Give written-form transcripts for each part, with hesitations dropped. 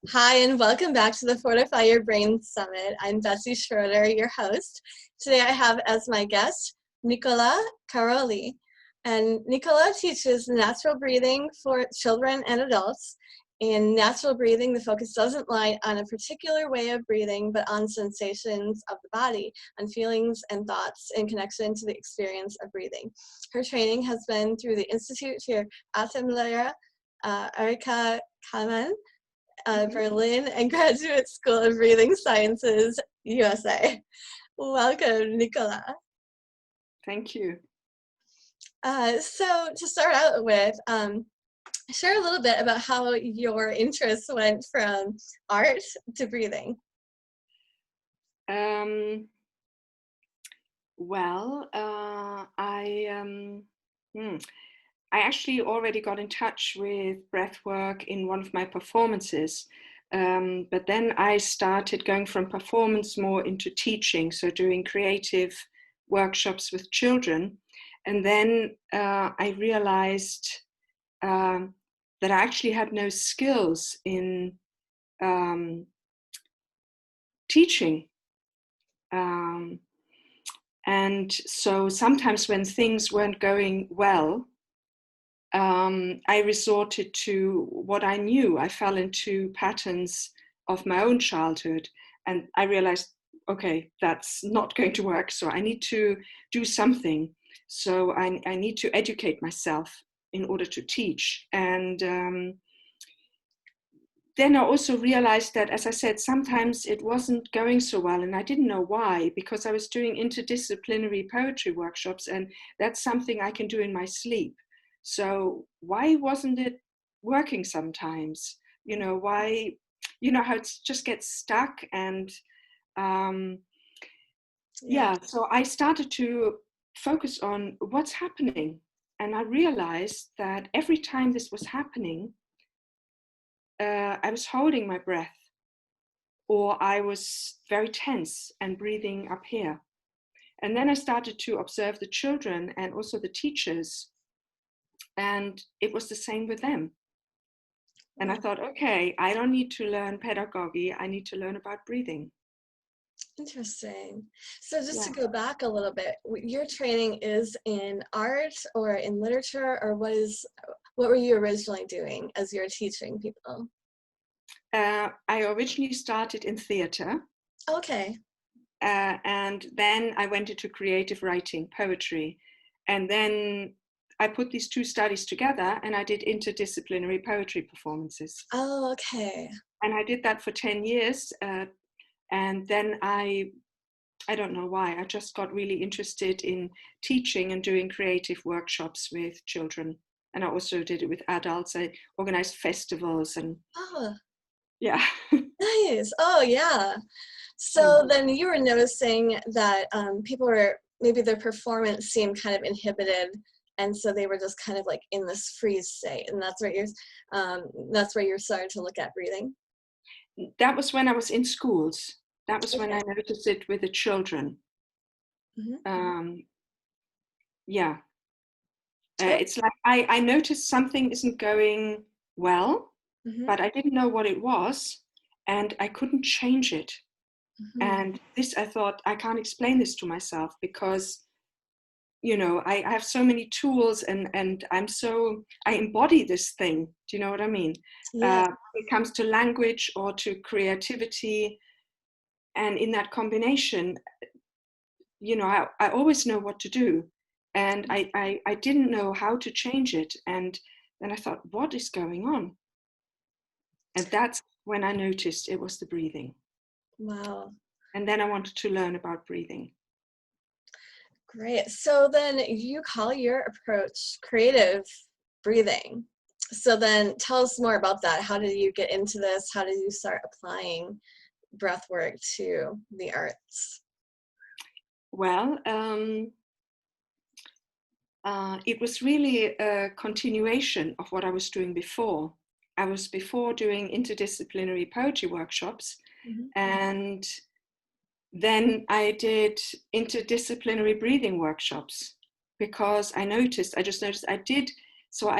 Hi, and welcome back to the Fortify Your Brain Summit. I'm Betsy Schroeder, your host. Today I have as my guest Nicola Caroli. And Nicola teaches natural breathing for children and adults. In natural breathing, the focus doesn't lie on a particular way of breathing, but on sensations of the body, on feelings and thoughts in connection to the experience of breathing. Her training has been through the Institute für Atemlehre, Erika Kamen, Berlin, and Graduate School of Breathing Sciences, USA. Welcome, Nicola. Thank you. So to start out with, share a little bit about how your interest went from art to breathing. I actually already got in touch with breathwork in one of my performances, but then I started going from performance more into teaching, so doing creative workshops with children. And then I realized that I actually had no skills in teaching. And so sometimes when things weren't going well, I resorted to what I knew. I fell into patterns of my own childhood, and I realized, okay, that's not going to work. So I need to do something. So I need to educate myself in order to teach. And then I also realized that, as I said, sometimes it wasn't going so well, and I didn't know why, because I was doing interdisciplinary poetry workshops, and that's something I can do in my sleep. So why wasn't it working sometimes? Why, how it just gets stuck. And so I started to focus on what's happening. And I realized that every time this was happening, I was holding my breath, or I was very tense and breathing up here. And then I started to observe the children and also the teachers, and it was the same with them. And I thought, okay, I don't need to learn pedagogy, I need to learn about breathing. Interesting. So just to go back a little bit, your training is in art or in literature, or what were you originally doing as you're teaching people? I originally started in theater. Okay. And then I went into creative writing, poetry. And then I put these two studies together and I did interdisciplinary poetry performances. Oh, okay. And I did that for 10 years. And then I don't know why, I just got really interested in teaching and doing creative workshops with children. And I also did it with adults. I organized festivals and yeah. Nice. Oh, yeah. So then you were noticing that people were, maybe their performance seemed kind of inhibited, and so they were just kind of like in this freeze state, and that's where you're starting to look at breathing. That was when I was in schools. That was when I noticed it with the children. It's like I noticed something isn't going well, but I didn't know what it was, and I couldn't change it. And this, I thought, I can't explain this to myself because, I have so many tools and I embody this thing. Do you know what I mean? Yeah. When it comes to language or to creativity, and in that combination, I always know what to do. And I didn't know how to change it. And then I thought, what is going on? And that's when I noticed it was the breathing. Wow. And then I wanted to learn about breathing. Great. So then you call your approach creative breathing. So then tell us more about that. How did you get into this? How did you start applying breath work to the arts? Well, it was really a continuation of what I was doing before. I was before doing interdisciplinary poetry workshops, and then I did interdisciplinary breathing workshops because I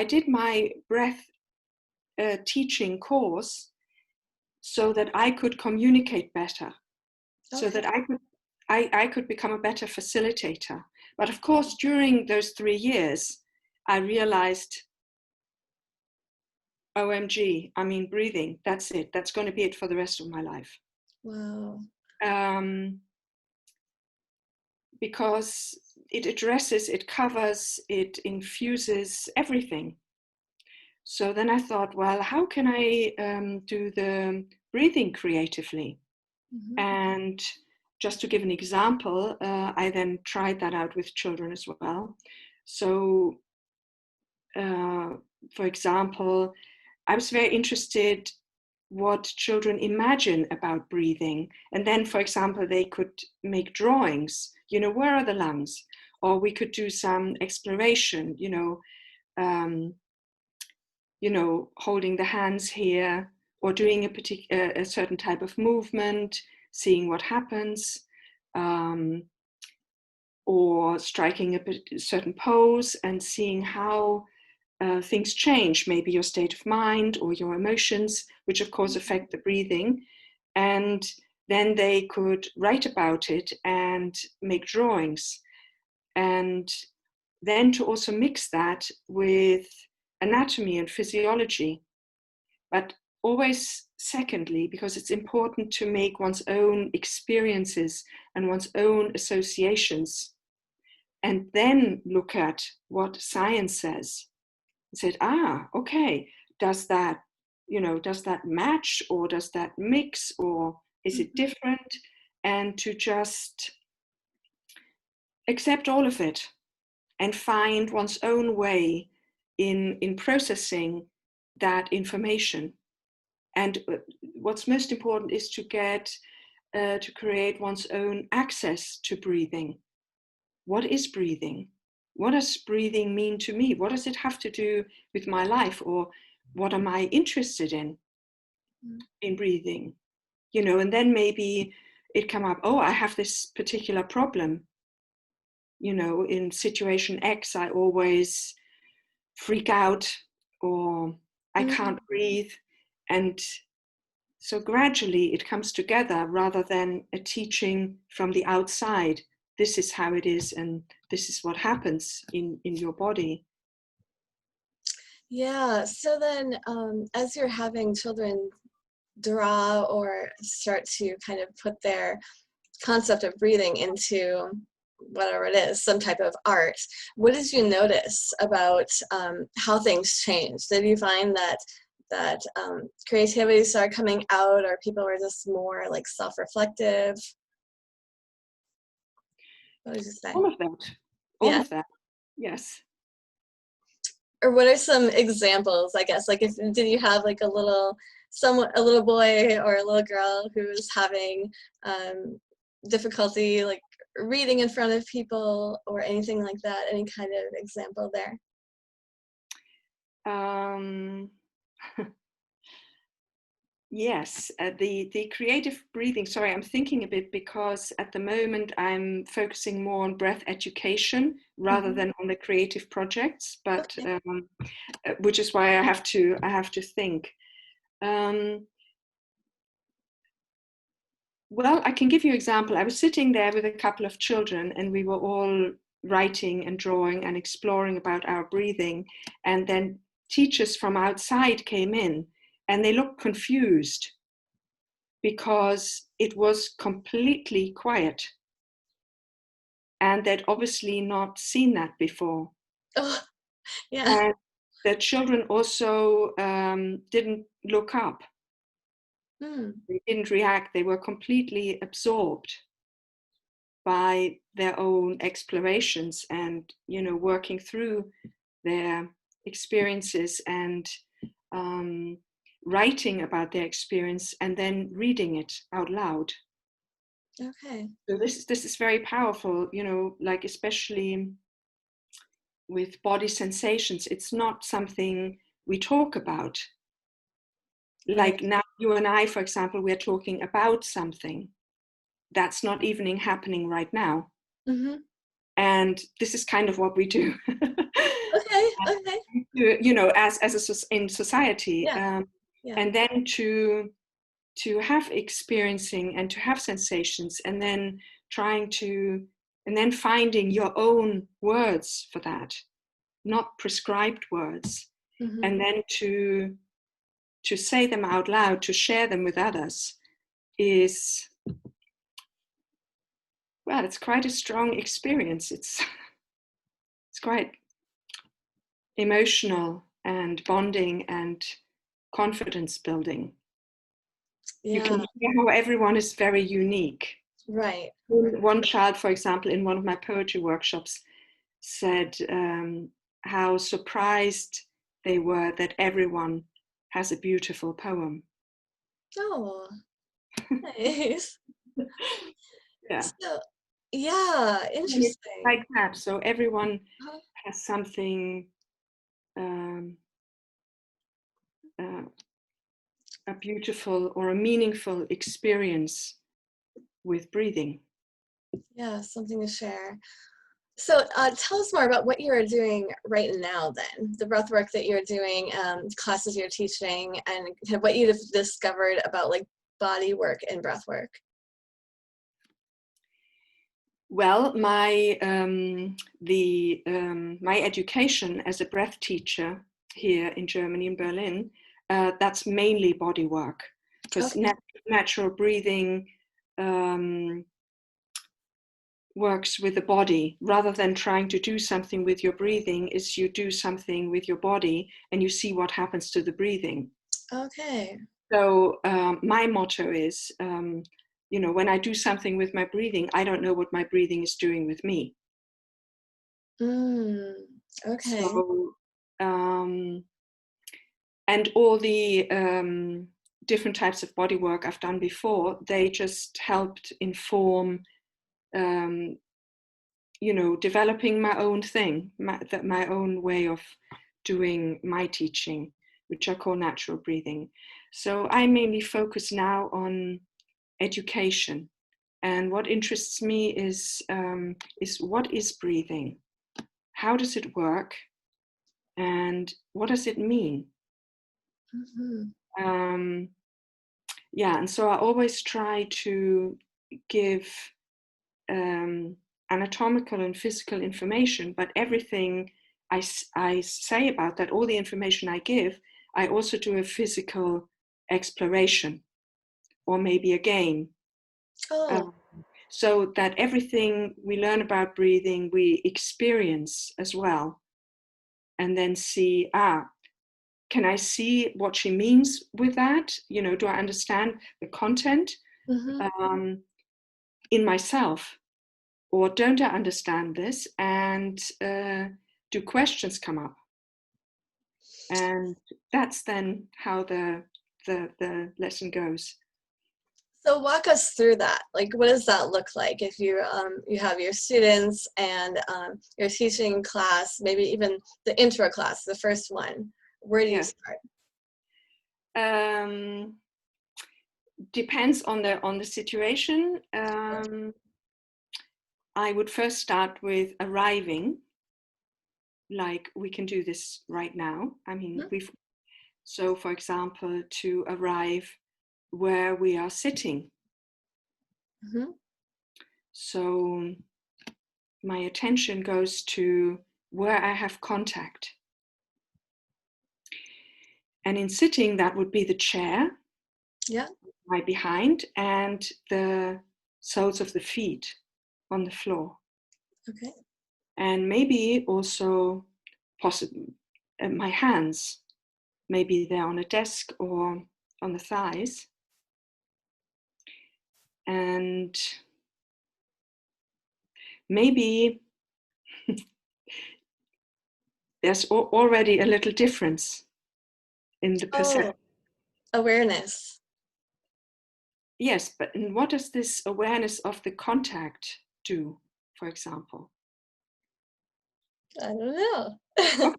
did my breath teaching course, so that I could communicate better, so Okay. that I could become a better facilitator. But of course, during those 3 years, I realized, OMG, I mean, breathing, that's it. That's going to be it for the rest of my life. Wow. Because it addresses, it covers, it infuses everything. So then I thought, well, how can I do the breathing creatively? Mm-hmm. And just to give an example, I then tried that out with children as well. So, for example, I was very interested what children imagine about breathing. And then, for example, they could make drawings, where are the lungs? Or we could do some exploration, holding the hands here, or doing a certain type of movement, seeing what happens, or striking a certain pose and seeing how things change, maybe your state of mind or your emotions, which of course affect the breathing. And then they could write about it and make drawings. And then to also mix that with anatomy and physiology. But always secondly, because it's important to make one's own experiences and one's own associations, and then look at what science says. Said, okay, does that match, or does that mix, or is it different? And to just accept all of it and find one's own way in processing that information. And what's most important is to get to create one's own access to breathing. What is breathing? What does breathing mean to me? What does it have to do with my life? Or what am I interested in breathing? And then maybe it come up, I have this particular problem. In situation X, I always freak out, or I can't breathe. And so gradually it comes together, rather than a teaching from the outside. This is how it is, and this is what happens in your body. Yeah. So then, as you're having children draw or start to kind of put their concept of breathing into whatever it is, some type of art, what did you notice about how things changed? Did you find that creativity started coming out, or people were just more like self-reflective? What did you say? All of that. All Yeah. of that. Yes. Or what are some examples, I guess, like did you have like a little boy or a little girl who was having difficulty like reading in front of people or anything like that? Any kind of example there? Yes, the creative breathing. Sorry, I'm thinking a bit, because at the moment I'm focusing more on breath education rather than on the creative projects. But Okay. which is why I have to think. Well, I can give you an example. I was sitting there with a couple of children, and we were all writing and drawing and exploring about our breathing. And then teachers from outside came in, and they looked confused because it was completely quiet. And they'd obviously not seen that before. Oh, yeah. And the children also didn't look up. They didn't react. They were completely absorbed by their own explorations, and working through their experiences, and writing about their experience, and then reading it out loud. Okay. So this is very powerful, like especially with body sensations. It's not something we talk about. Right. Like now, you and I, for example, we're talking about something that's not even happening right now. And this is kind of what we do. Okay. Okay. As in society. Yeah. Yeah. And then to to have experiencing and to have sensations, and then finding your own words for that, not prescribed words, Mm-hmm. and then to say them out loud, to share them with others, is, well, it's quite a strong experience. It's quite emotional and bonding and confidence building. You can Yeah, hear how everyone is very unique. right. One child, for example, in one of my poetry workshops said how surprised they were that everyone has a beautiful poem. Oh, nice. Yeah. So, yeah, And it's interesting. like that. So everyone Uh-huh. has something, um, uh, a beautiful or a meaningful experience with breathing. Yeah, something to share. So tell us more about what you are doing right now then, the breath work that you're doing, classes you're teaching, and kind of what you've discovered about like body work and breath work. Well, my my education as a breath teacher here in Germany, in Berlin, that's mainly body work, because Okay. natural breathing works with the body. Rather than trying to do something with your breathing, is you do something with your body and you see what happens to the breathing. Okay. So my motto is, when I do something with my breathing, I don't know what my breathing is doing with me. Mm, okay. So, and all the different types of body work I've done before, they just helped inform, developing my own thing, my own way of doing my teaching, which I call natural breathing. So I mainly focus now on education. And what interests me is what is breathing? How does it work? And what does it mean? Mm-hmm. Um, yeah, and so I always try to give anatomical and physical information, but everything I say about that, all the information I give, I also do a physical exploration or maybe a game. Oh, Um, so that everything we learn about breathing, we experience as well, and then see, can I see what she means with that? Do I understand the content mm-hmm. in myself? Or don't I understand this? And do questions come up? And that's then how the lesson goes. So walk us through that. Like, what does that look like if you have your students and you're teaching class, maybe even the intro class, the first one? Where do you Yeah. start? Depends on the situation. I would first start with arriving, like we can do this right now. I mean, so for example, to arrive where we are sitting. Mm-hmm. So my attention goes to where I have contact. And in sitting, that would be the chair, Yeah. my behind, and the soles of the feet on the floor. Okay. And maybe also possibly my hands, maybe they're on a desk or on the thighs. And maybe there's already a little difference in the perception. Oh, awareness. Yes, but what does this awareness of the contact do, for example? I don't know. Okay.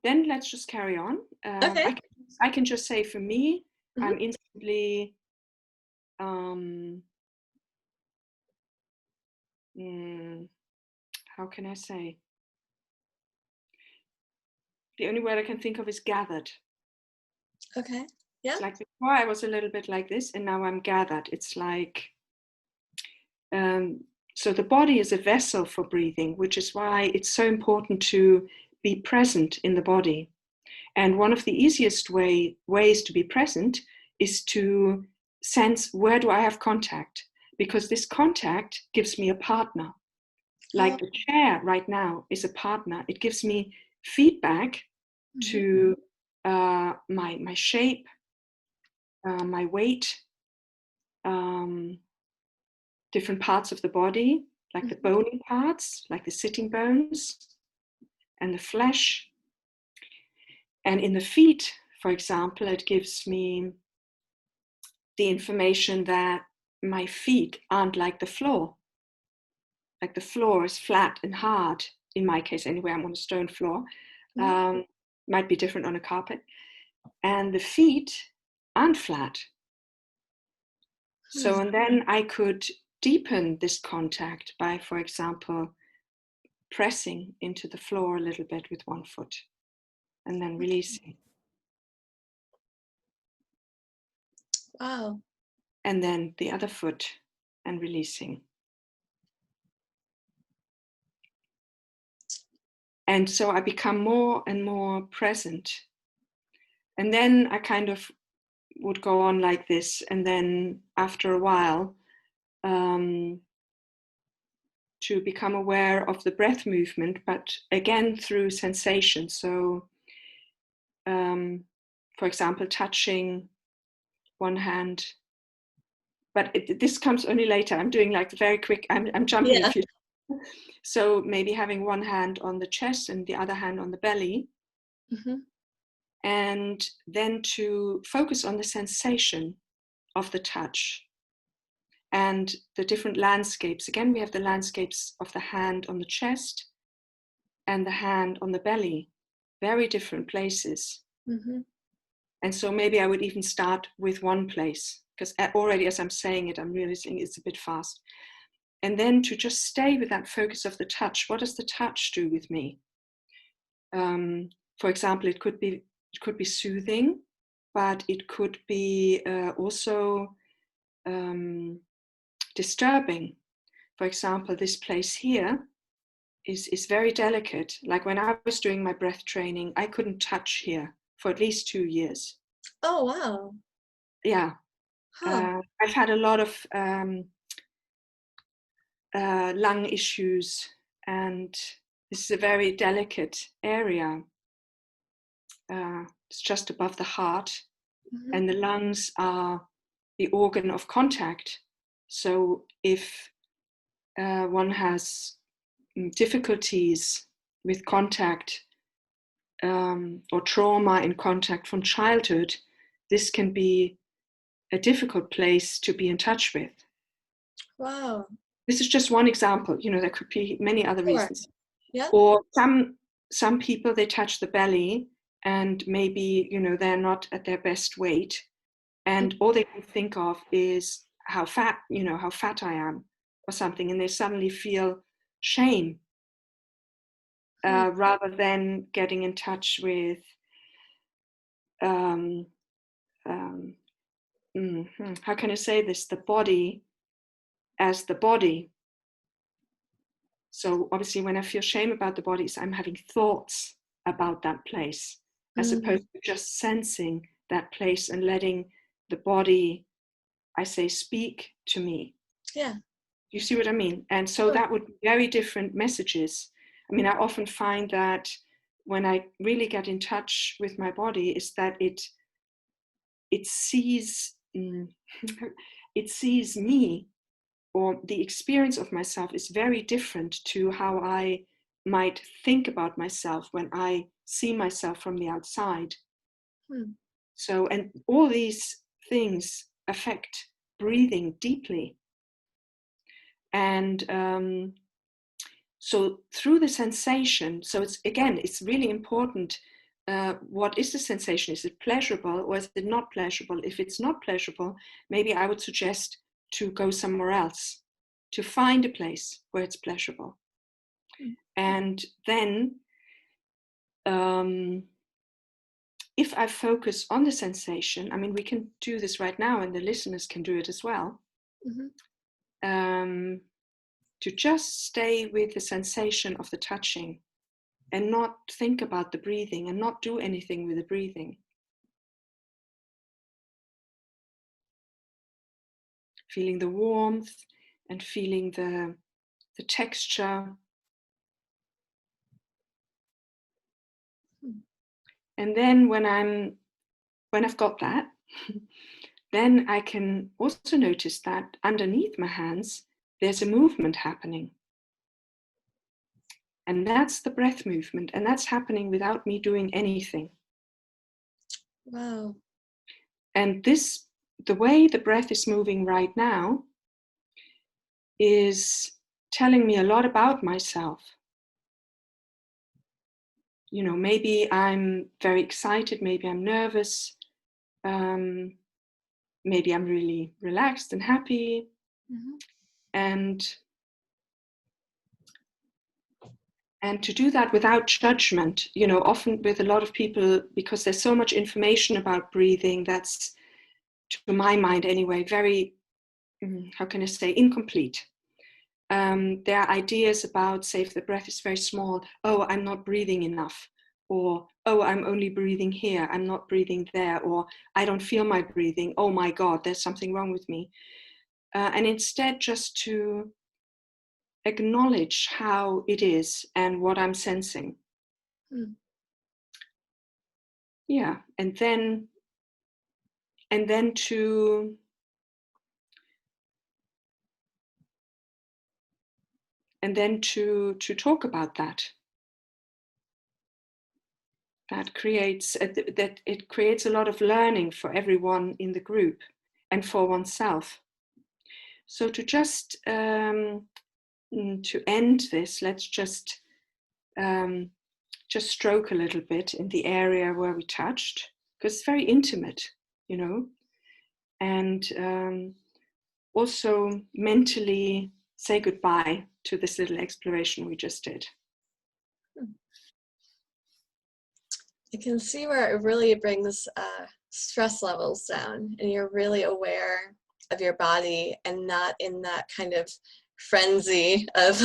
Then let's just carry on. Okay. I can just say for me, Mm-hmm. I'm instantly, um, how can I say? The only word I can think of is gathered. Okay. Yeah. It's like before I was a little bit like this, and now I'm gathered. It's like, so the body is a vessel for breathing, which is why it's so important to be present in the body. And one of the easiest ways to be present is to sense, where do I have contact? Because this contact gives me a partner. Like the chair right now is a partner. It gives me feedback to my shape, my weight, different parts of the body, like the bony parts, like the sitting bones and the flesh. And in the feet, for example, it gives me the information that my feet aren't like the floor. Like the floor is flat and hard, in my case anyway, I'm on a stone floor. Might be different on a carpet. And the feet aren't flat. So, and then I could deepen this contact by, for example, pressing into the floor a little bit with one foot and then releasing. Wow. And then the other foot and releasing. And so I become more and more present. And then I kind of would go on like this. And then after a while, to become aware of the breath movement, but again through sensation. So, for example, touching one hand. But this comes only later. I'm doing like very quick, I'm jumping a few. So maybe having one hand on the chest and the other hand on the belly. And then to focus on the sensation of the touch and the different landscapes. Again, we have the landscapes of the hand on the chest and the hand on the belly, very different places. And so maybe I would even start with one place, because already as I'm saying it, I'm realizing it's a bit fast. And then to just stay with that focus of the touch. What does the touch do with me? For example, it could be soothing, but it could be also disturbing. For example, this place here is very delicate. Like when I was doing my breath training, I couldn't touch here for at least 2 years. Oh, wow. Yeah. I've had a lot of lung issues, and this is a very delicate area. It's just above the heart, and the lungs are the organ of contact. So if one has difficulties with contact or trauma in contact from childhood, this can be a difficult place to be in touch with. Wow. This is just one example. There could be many other reasons. Yeah. Or some people, they touch the belly and maybe, they're not at their best weight. And all they can think of is how fat I am or something. And they suddenly feel shame rather than getting in touch with how can I say this? The body as the body. So obviously when I feel shame about the body, I'm having thoughts about that place, as opposed to just sensing that place and letting the body, I say, speak to me. Yeah. You see what I mean? And so that would be very different messages. I mean, I often find that when I really get in touch with my body, is that it sees it sees me, or the experience of myself is very different to how I might think about myself when I see myself from the outside. So, and all these things affect breathing deeply. And so through the sensation, so it's really important. What is the sensation? Is it pleasurable or is it not pleasurable? If it's not pleasurable, maybe I would suggest to go somewhere else, to find a place where it's pleasurable. And then if I focus on the sensation, I mean, we can do this right now and the listeners can do it as well, to just stay with the sensation of the touching and not think about the breathing and not do anything with the breathing. Feeling the warmth and feeling the texture. And then when I've got that, then I can also notice that underneath my hands, there's a movement happening. And that's the breath movement. And that's happening without me doing anything. Wow. And the way the breath is moving right now is telling me a lot about myself. You know, maybe I'm very excited, maybe I'm nervous, maybe I'm really relaxed and happy. And to do that without judgment, you know, often with a lot of people, because there's so much information about breathing that's, to my mind anyway, very, how can I say, incomplete. There are ideas about, say, if the breath is very small, oh, I'm not breathing enough, or oh, I'm only breathing here, I'm not breathing there, or I don't feel my breathing, oh my God, there's something wrong with me. And instead just to acknowledge how it is and what I'm sensing. Yeah, and then to talk about that. That creates it creates a lot of learning for everyone in the group and for oneself. So to just to end this, let's just stroke a little bit in the area where we touched, because it's very intimate, you know, and also mentally say goodbye to this little exploration we just did. I can see where it really brings stress levels down, and you're really aware of your body and not in that kind of frenzy of,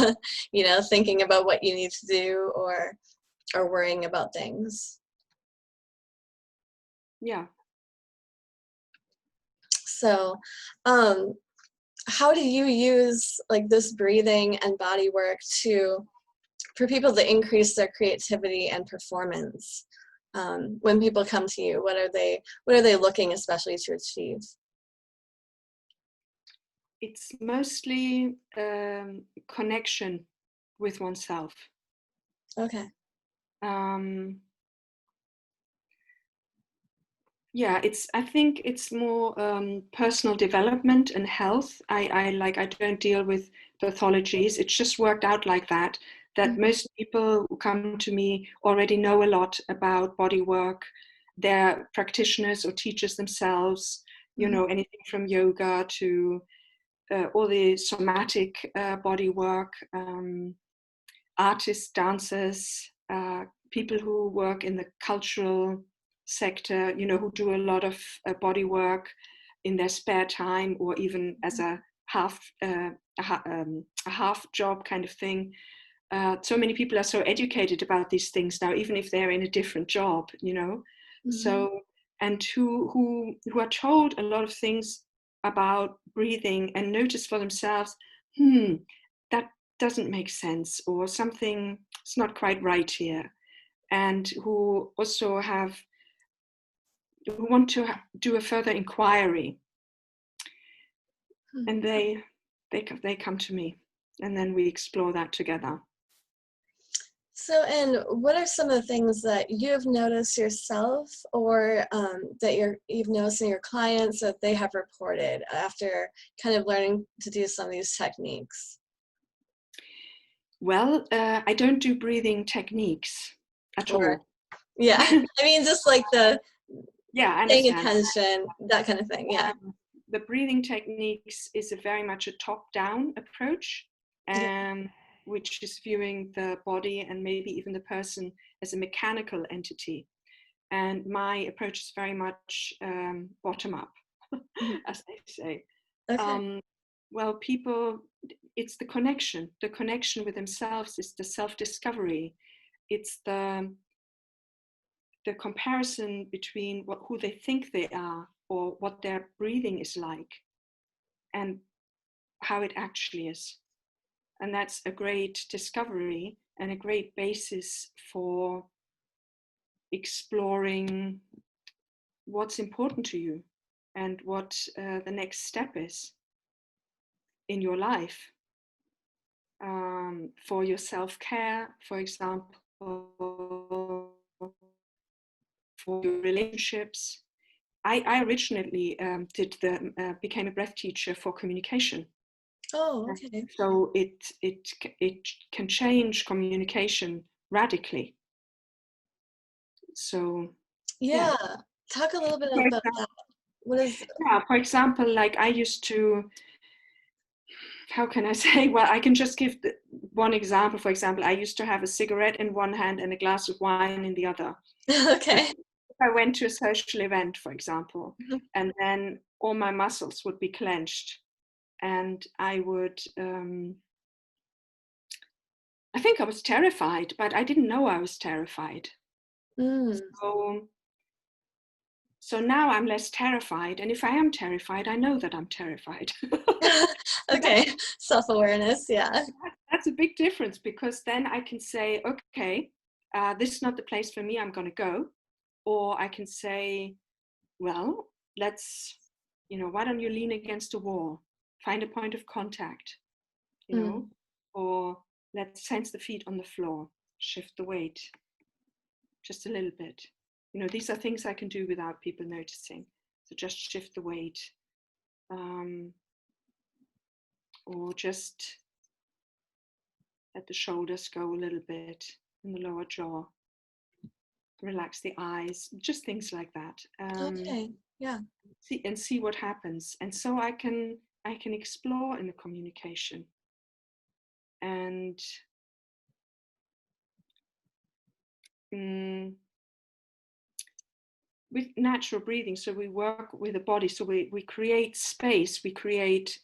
you know, thinking about what you need to do or worrying about things. Yeah. So, how do you use like this breathing and body work for people to increase their creativity and performance? When people come to you, what are they looking especially to achieve? It's mostly connection with oneself. Okay. Yeah, I think it's more personal development and health. I don't deal with pathologies. It's just worked out like that most people who come to me already know a lot about body work. They're practitioners or teachers themselves, you know, anything from yoga to all the somatic body work, artists, dancers, people who work in the cultural sector, you know, who do a lot of body work in their spare time or even as a half job kind of thing. So many people are so educated about these things now, even if they're in a different job, you know. So, and who are told a lot of things about breathing and notice for themselves, that doesn't make sense, or something is not quite right here, and who also who want to do a further inquiry, and they come to me, and then we explore that together. So, and what are some of the things that you've noticed yourself, or that you've noticed in your clients that they have reported after kind of learning to do some of these techniques? Well, I don't do breathing techniques at all. Yeah, I mean, just like the I paying understand. attention, that kind of thing. Yeah. The breathing techniques is a very much a top-down approach, which is viewing the body and maybe even the person as a mechanical entity. And my approach is very much bottom up, Mhm. as they say. Okay. Well, people, it's the connection with themselves, it's the self-discovery, it's the comparison between who they think they are or what their breathing is like and how it actually is. And that's a great discovery and a great basis for exploring what's important to you and what the next step is in your life, for your self-care, for example, for your relationships. I originally became a breath teacher for communication. Oh, okay. So it can change communication radically. So yeah. Yeah. Talk a little bit For about example, that. What is, yeah, for example, like I used to, how can I say? Well, I can just give one example. For example, I used to have a cigarette in one hand and a glass of wine in the other. And okay. if I went to a social event, for example, Mhm. and then all my muscles would be clenched, and I would, I think I was terrified, but I didn't know I was terrified. Mm. So, so now I'm less terrified, and if I am terrified, I know that I'm terrified. So okay. Self-awareness. Yeah. that's a big difference, because then I can say, okay, this is not the place for me, I'm going to go. Or I can say, well, let's, why don't you lean against a wall, find a point of contact, Mm. or let's sense the feet on the floor, shift the weight just a little bit. These are things I can do without people noticing. So just shift the weight, or just let the shoulders go a little bit in the lower jaw, relax the eyes, just things like that. Okay. Yeah. See what happens. And so I can explore in the communication. And with natural breathing, so we work with the body, so we create space, we create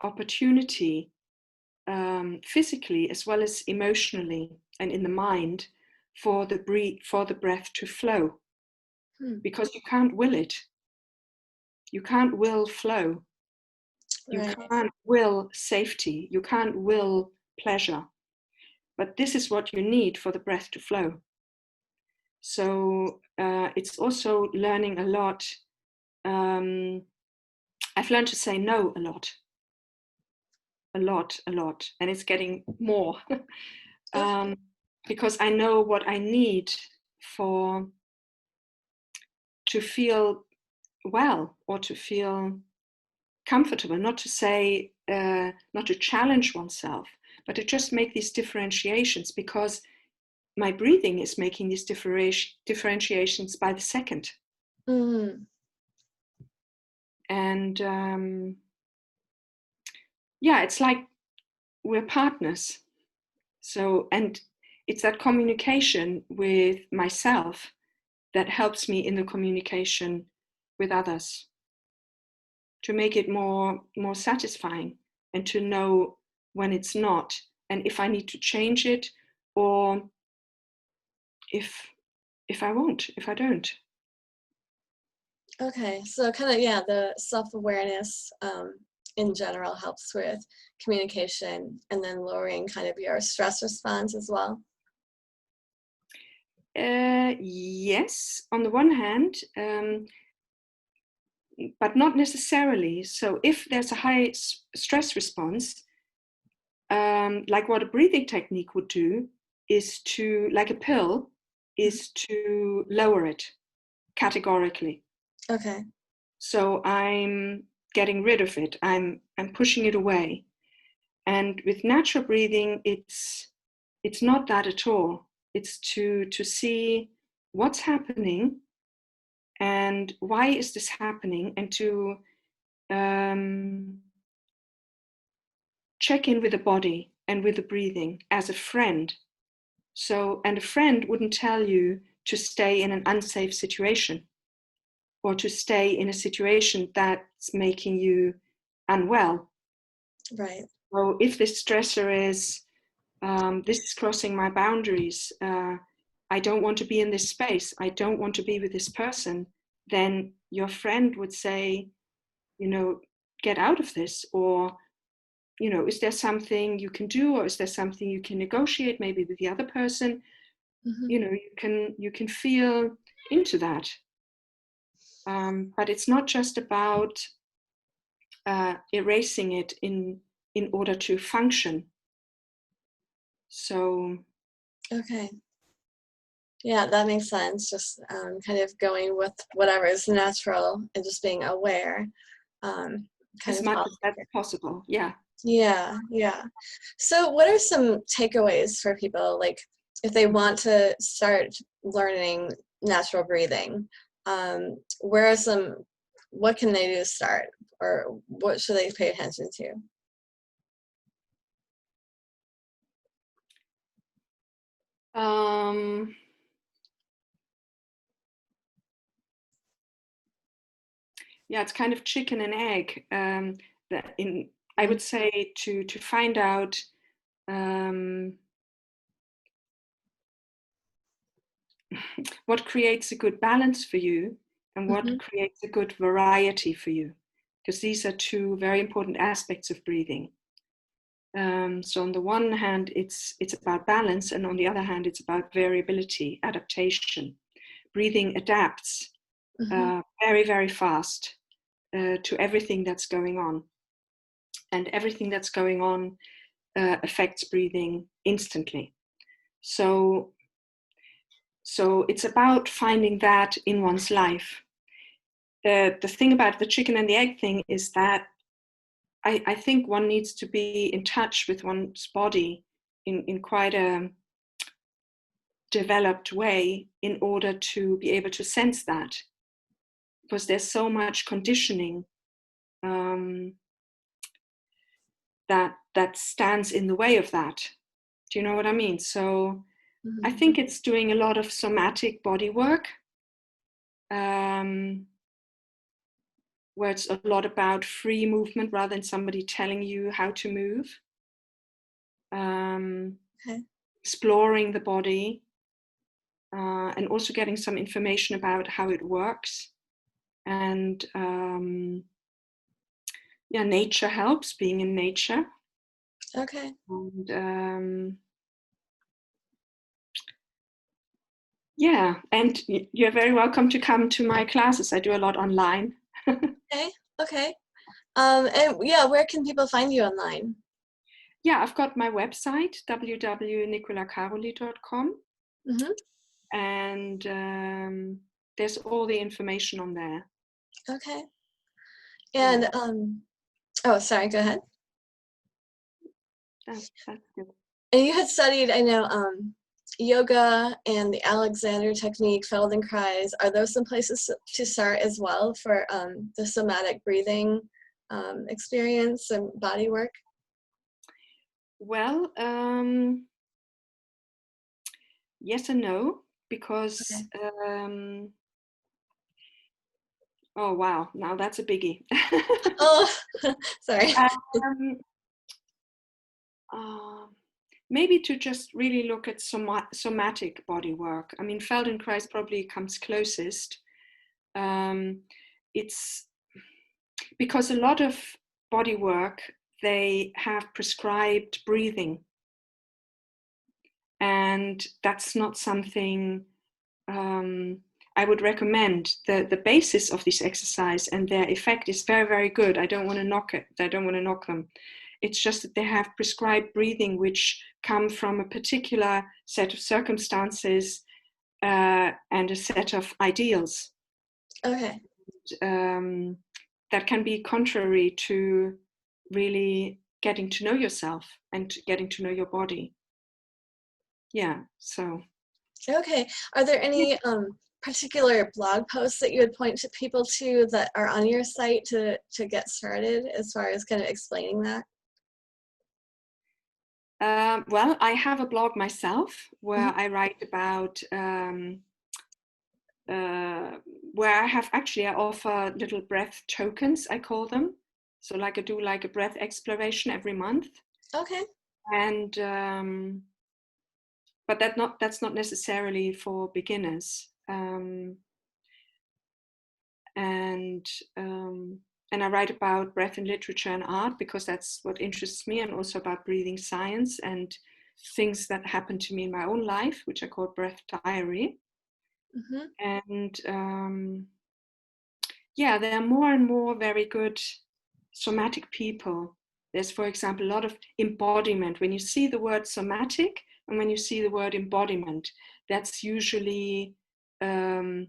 opportunity, physically as well as emotionally and in the mind, for the breath to flow, Hmm. because you can't will it. You can't will flow. You Right. can't will safety. You can't will pleasure. But this is what you need for the breath to flow. So it's also learning a lot. I've learned to say no a lot, and it's getting more. Okay. Because I know what I need for to feel well, or to feel comfortable, not to say, not to challenge oneself, but to just make these differentiations, because my breathing is making these differentiations by the second. Mm. And yeah, it's like we're partners. So, and it's that communication with myself that helps me in the communication with others, to make it more satisfying, and to know when it's not, and if I need to change it, or if if I don't. Okay. So kind of, yeah, the self-awareness in general helps with communication and then lowering kind of your stress response as well. Yes, on the one hand, but not necessarily. So if there's a high stress response, like what a breathing technique would do, is to, like a pill, is to lower it categorically. Okay. So I'm getting rid of it. I'm pushing it away. And with natural breathing, it's not that at all. It's to see what's happening and why is this happening, and to check in with the body and with the breathing as a friend. So, and a friend wouldn't tell you to stay in an unsafe situation, or to stay in a situation that's making you unwell. Right. So if this stressor is, this is crossing my boundaries, I don't want to be in this space, I don't want to be with this person, then your friend would say, get out of this, or, is there something you can do, or is there something you can negotiate maybe with the other person? You can feel into that. But it's not just about erasing it in order to function. So Okay. Yeah, that makes sense. Just kind of going with whatever is natural and just being aware. Kind as of much help. as that's possible, yeah. Yeah, yeah. So what are some takeaways for people, like if they want to start learning natural breathing? Where are what can they do to start, or what should they pay attention to? Yeah, it's kind of chicken and egg. I would say to find out what creates a good balance for you, and what creates a good variety for you, because these are two very important aspects of breathing. So on the one hand, it's about balance, and on the other hand, it's about variability, adaptation. Breathing adapts very, very fast to everything that's going on, and everything that's going on affects breathing instantly. So it's about finding that in one's life. The thing about the chicken and the egg thing is that I think one needs to be in touch with one's body in quite a developed way in order to be able to sense that, because there's so much conditioning that stands in the way of that. Do you know what I mean? So I think it's doing a lot of somatic body work, where it's a lot about free movement rather than somebody telling you how to move. Exploring the body, and also getting some information about how it works. And nature helps, being in nature. Okay. And and you're very welcome to come to my classes. I do a lot online. Okay. And yeah, where can people find you online? Yeah, I've got my website, www.nicolacaroli.com. And there's all the information on there. Okay. And oh, sorry, go ahead. That's good. And you had studied, I know, yoga and the Alexander technique, Feldenkrais. Are those some places to start as well for the somatic breathing experience and body work? Well, yes and no, because oh wow, now that's a biggie. Oh, sorry. Maybe to just really look at somatic body work. I mean, Feldenkrais probably comes closest. It's because a lot of body work, they have prescribed breathing. And that's not something I would recommend. The basis of this exercise and their effect is very, very good. I don't want to knock it. I don't want to knock them. It's just that they have prescribed breathing which come from a particular set of circumstances and a set of ideals. Okay. That can be contrary to really getting to know yourself and getting to know your body. Yeah, so. Okay. Are there any particular blog posts that you would point to people to that are on your site to get started as far as kind of explaining that? Well, I have a blog myself where I write about where I offer little breath tokens, I call them. So like I do like a breath exploration every month. Okay. And but that's not necessarily for beginners. And I write about breath in literature and art because that's what interests me, and also about breathing science and things that happen to me in my own life, which I call breath diary. And yeah, there are more and more very good somatic people. There's, for example, a lot of embodiment. When you see the word somatic and when you see the word embodiment, that's usually the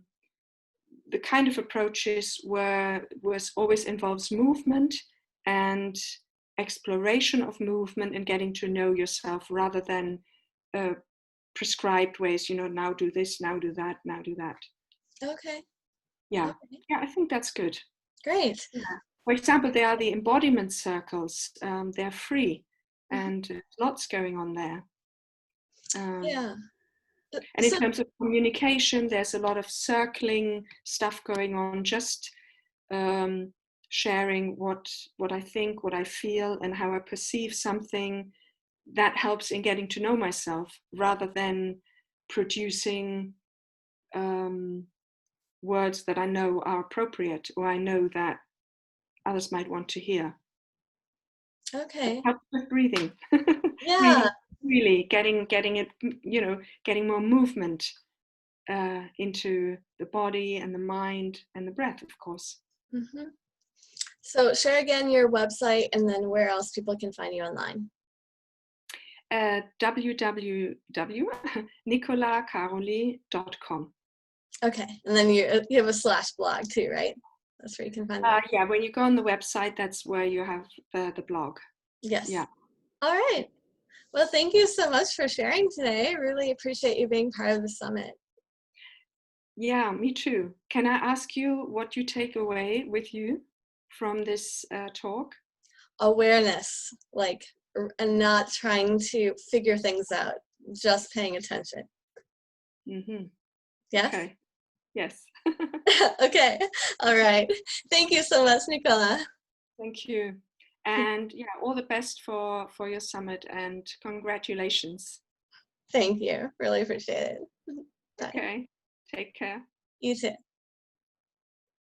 kind of approaches where always involves movement and exploration of movement and getting to know yourself, rather than prescribed ways, now do this, now do that, now do that. Okay. Yeah. Okay. Yeah, I think that's good. Great. Yeah. For example, there are the embodiment circles. They're free, and lots going on there. Yeah. And in terms of communication, there's a lot of circling stuff going on, just sharing what I think, what I feel, and how I perceive something. That helps in getting to know myself, rather than producing words that I know are appropriate, or I know that others might want to hear. Okay. It helps with breathing. Yeah. really getting it, getting more movement into the body and the mind and the breath, of course. So share again your website and then where else people can find you online. www.nicolacaroli.com. Okay, and then you have a /blog too, right? That's where you can find it. Yeah, when you go on the website, that's where you have the blog. Yes. Yeah. All right. Well, thank you so much for sharing today. I really appreciate you being part of the summit. Yeah, me too. Can I ask you what you take away with you from this talk? Awareness, and not trying to figure things out, just paying attention. Yes? Okay. Yes. Okay. All right. Thank you so much, Nicola. Thank you. And yeah, all the best for your summit, and congratulations. Thank you. Really appreciate it. Bye. Okay. Take care. You too.